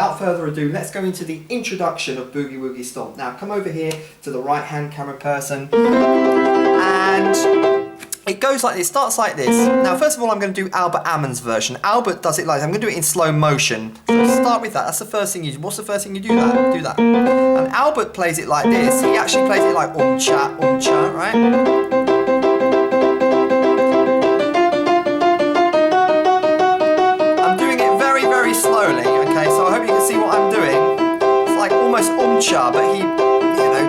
Without further ado, let's go into the introduction of Boogie Woogie Stomp. Now come over here to the right hand camera person, and it goes like this, starts like this. Now first of all I'm going to do Albert Ammon's version. Albert does it like this. I'm going to do it in slow motion. So start with that, that's the first thing you do. What's the first thing you do? Do that. And Albert plays it like this. He actually plays it like cha, right? Slowly, okay, so I hope you can see what I'm doing. It's like almost cha, but he, you know.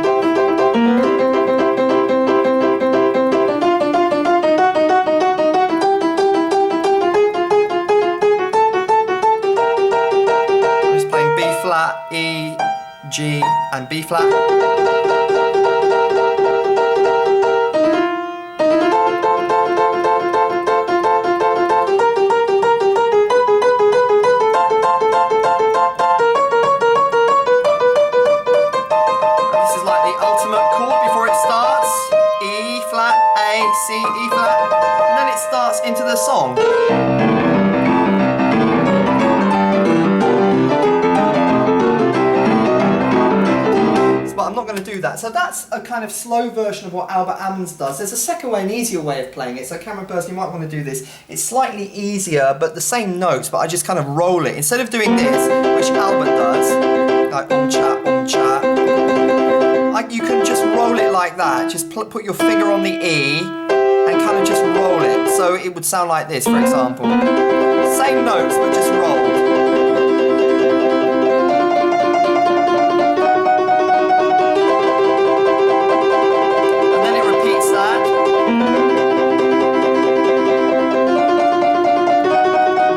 I'm just playing B flat, E, G, and B flat. C, E flat, and then it starts into the song. But I'm not going to do that. So that's a kind of slow version of what Albert Ammons does. There's a second way, an easier way of playing it. So camera person, you might want to do this. It's slightly easier, but the same notes, but I just kind of roll it. Instead of doing this, which Albert does, like cha, you can just roll it like that. Just put your finger on the E and kind of just roll it. So it would sound like this, for example. Same notes, but just rolled. And then it repeats that.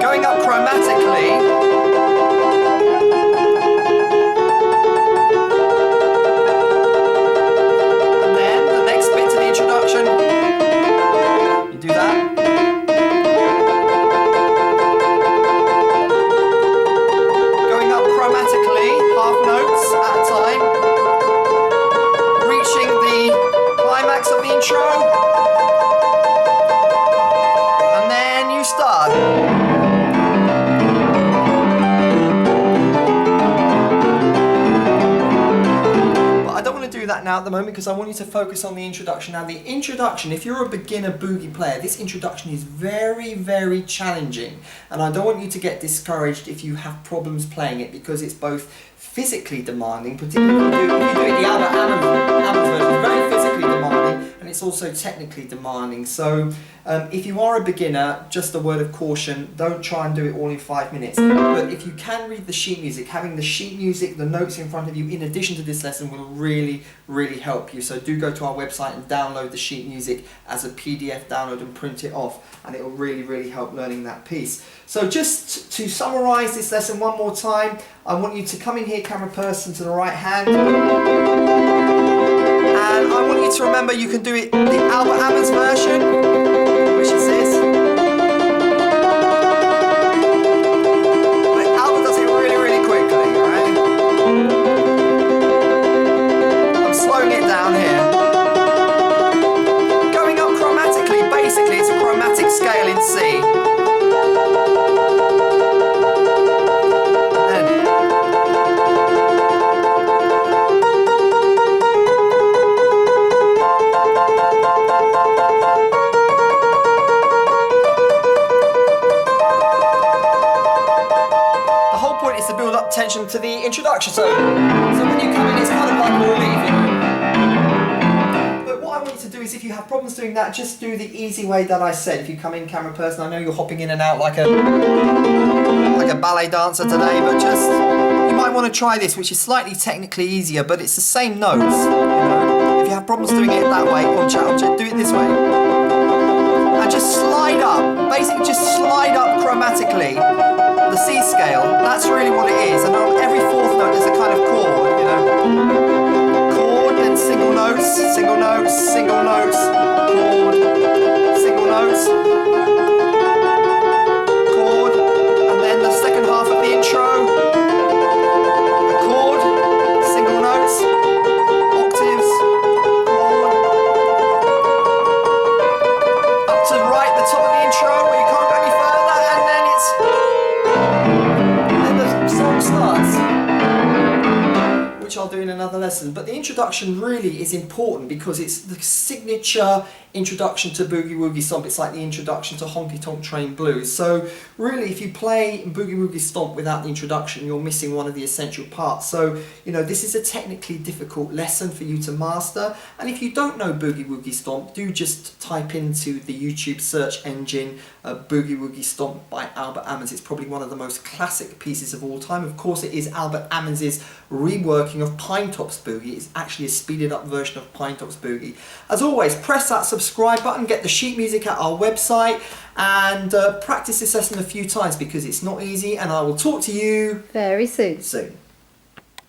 Going up chromatically. And then you start. But I don't want to do that now at the moment because I want you to focus on the introduction. Now the introduction, if you're a beginner boogie player, this introduction is very, very challenging. And I don't want you to get discouraged if you have problems playing it, because it's both physically demanding, particularly if you do it the Albert Ammons version, it's very physically demanding, and it's also technically demanding. So if you are a beginner, just a word of caution, don't try and do it all in 5 minutes. But if you can read the sheet music, having the sheet music, the notes in front of you in addition to this lesson will really, really help you. So do go to our website and download the sheet music as a PDF download and print it off, and it will really, really help learning that piece. So just to summarise this lesson one more time, I want you to come in here, camera person, to the right hand. And I want you to remember you can do it the Albert Ammons version, which is this. But Albert does it really, really quickly, right? I'm slowing it down here. Going up chromatically, basically it's a chromatic scale in C. Attention to the introduction, so when you come in it's kind of like a relief, you know. But what I want you to do is, if you have problems doing that, just do the easy way that I said. If you come in, camera person, I know you're hopping in and out like a ballet dancer today, but just, you might want to try this, which is slightly technically easier, but it's the same notes, you know. If you have problems doing it that way, do it this way. And just slide up, basically just slide up chromatically. The C scale, that's really what it is, and on every fourth note there's a kind of chord, you know. Chord, then single notes, single notes, single notes, chord, single notes, chord, and then the second half of the intro, a chord, single notes, octaves, chord, up to right the top of the intro where you can't go any further, and then it's... song starts. which I'll do in another lesson. But the introduction really is important because it's the signature introduction to Boogie Woogie Stomp. It's like the introduction to Honky Tonk Train Blues. So really, if you play Boogie Woogie Stomp without the introduction, you're missing one of the essential parts. So, you know, this is a technically difficult lesson for you to master. And if you don't know Boogie Woogie Stomp, do just type into the YouTube search engine Boogie Woogie Stomp by Albert Ammons. It's probably one of the most classic pieces of all time. Of course, it is Albert Ammons' reworking of Pinetops Boogie. It's actually a speeded up version of Pinetops Boogie. As always, press that subscribe button, get the sheet music at our website, and practice this lesson a few times because it's not easy, and I will talk to you very soon. Soon.